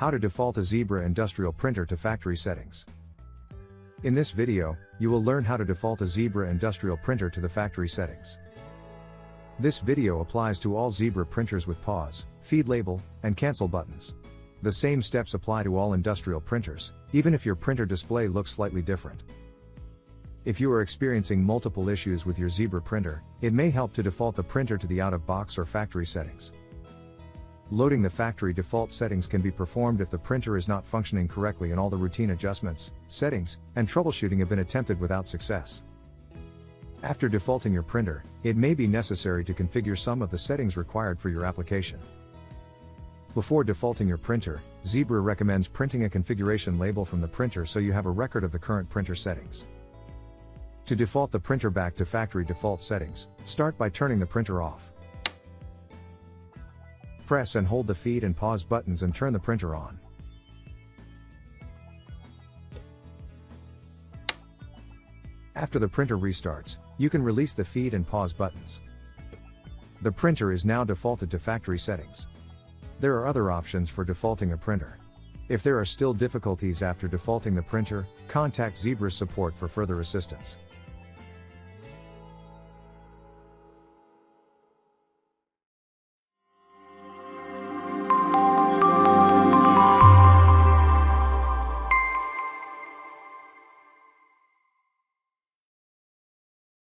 How to default a Zebra industrial printer to factory settings. In this video, you will learn how to default a Zebra industrial printer to the factory settings. This video applies to all Zebra printers with pause, feed label, and cancel buttons. The same steps apply to all industrial printers, even if your printer display looks slightly different. If you are experiencing multiple issues with your Zebra printer, it may help to default the printer to the out-of-box or factory settings. Loading the factory default settings can be performed if the printer is not functioning correctly and all the routine adjustments, settings, and troubleshooting have been attempted without success. After defaulting your printer, it may be necessary to configure some of the settings required for your application. Before defaulting your printer, Zebra recommends printing a configuration label from the printer so you have a record of the current printer settings. To default the printer back to factory default settings, start by turning the printer off. Press and hold the feed and pause buttons and turn the printer on. After the printer restarts, you can release the feed and pause buttons. The printer is now defaulted to factory settings. There are other options for defaulting a printer. If there are still difficulties after defaulting the printer, contact Zebra support for further assistance.